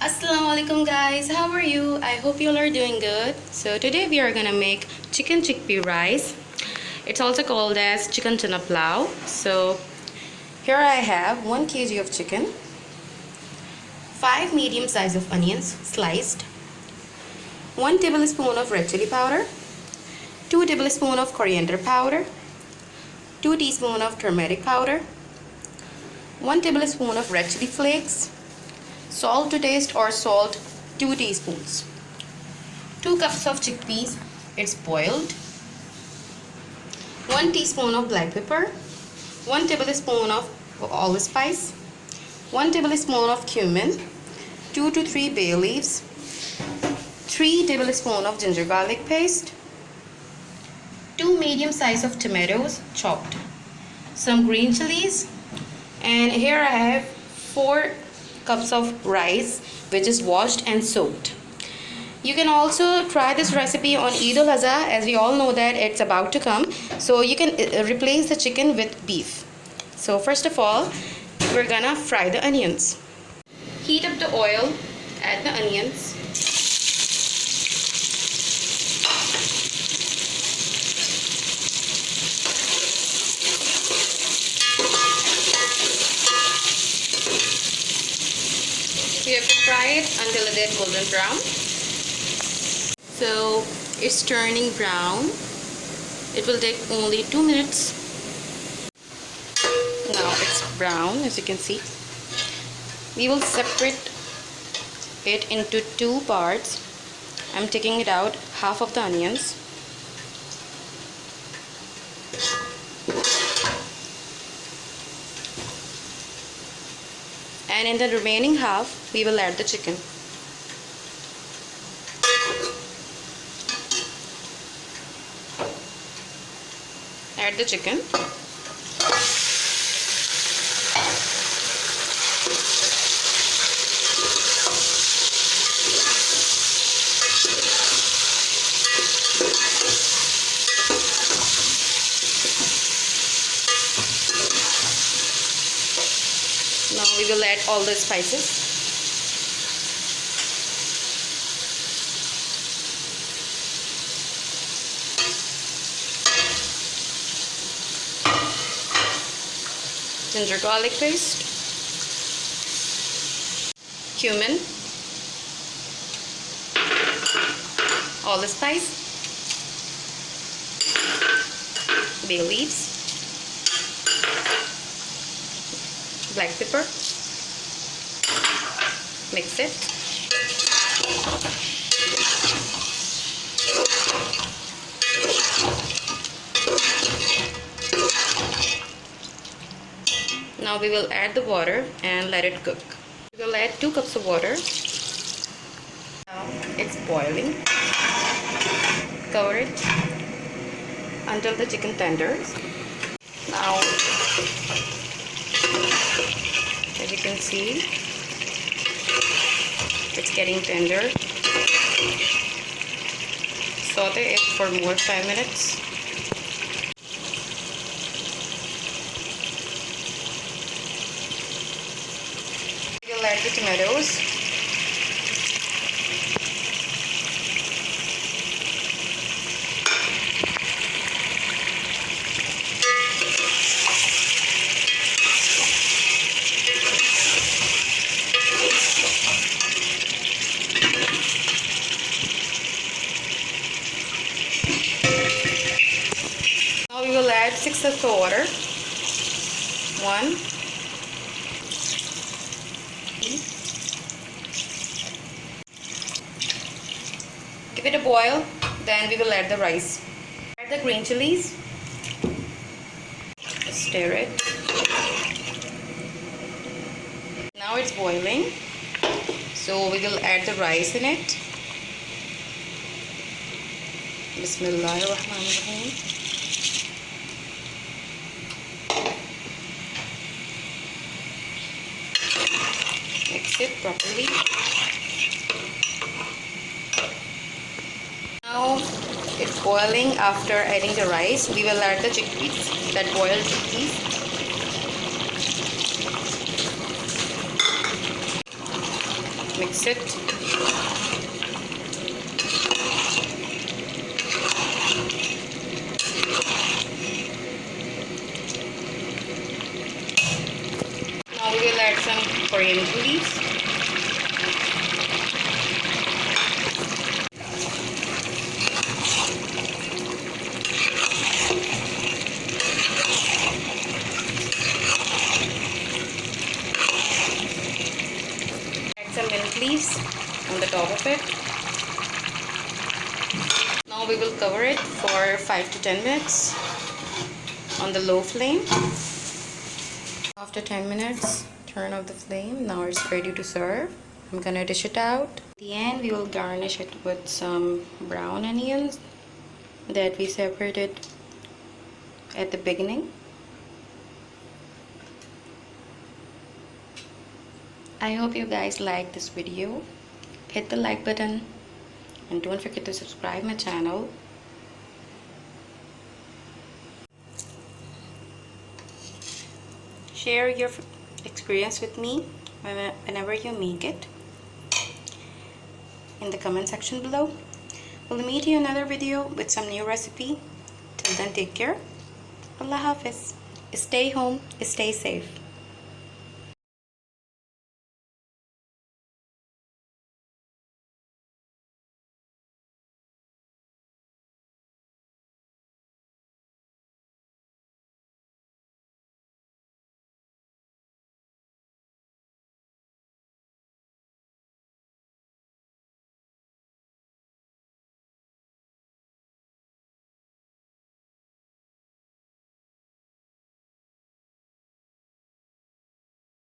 Assalamualaikum guys, how are you? I hope you all are doing good. So today we are gonna make chicken chickpea rice. It's also called as chicken chana pulao. So here I have 1 kg of chicken, 5 medium size of onions sliced, 1 tablespoon of red chili powder, 2 tablespoon of coriander powder, 2 teaspoon of turmeric powder, 1 tablespoon of red chili flakes, salt to taste or salt 2 teaspoons, 2 cups of chickpeas, it's boiled, 1 teaspoon of black pepper, 1 tablespoon of allspice, 1 tablespoon of cumin, 2 to 3 bay leaves, 3 tablespoon of ginger garlic paste, 2 medium size of tomatoes chopped, some green chilies, and here I have 4 cups of rice which is washed and soaked. You can also try this recipe on Eid al-Adha, as we all know that it's about to come, so you can replace the chicken with beef. So first of all, we're gonna fry the onions. Heat up the oil, add the onions, you have to fry it until it is golden brown. So it's turning brown. It will take only 2 minutes. Now it's brown, as you can see. We will separate it into 2 parts. I'm taking it out half of the onions. And in the remaining half, we will add the chicken. Add the chicken. Now we will add all the spices. Ginger garlic paste, cumin, allspice, bay leaves, black pepper. Mix it. Now we will add the water and let it cook. We will add 2 cups of water. Now it's boiling. Cover it until the chicken tenders. Now, as you can see, it's getting tender. Saute it for more 5 minutes. We'll add the tomatoes. Now we will add 6 cups of water. 1, 2. Give it a boil, then we will add the rice. Add the green chilies. Stir it. Now it's boiling, so we will add the rice in it. Bismillahirrahmanirrahim. Mix it properly. Now it's boiling. After adding the rice, we will add the chickpeas, that boiled chickpeas. Mix it. Now we will add some coriander leaves. Add some mint leaves on the top of it. Now we will cover it for 5 to 10 minutes on the low flame. After 10 minutes, turn off the flame. Now it's ready to serve. I'm gonna dish it out. At the end, we will garnish it with some brown onions that we separated at the beginning. I hope you guys like this video. Hit the like button and don't forget to subscribe my channel. Share your experience with me whenever you make it in the comment section below. We'll meet you in another video with some new recipe. Till then, take care. Allah Hafiz. Stay home, stay safe.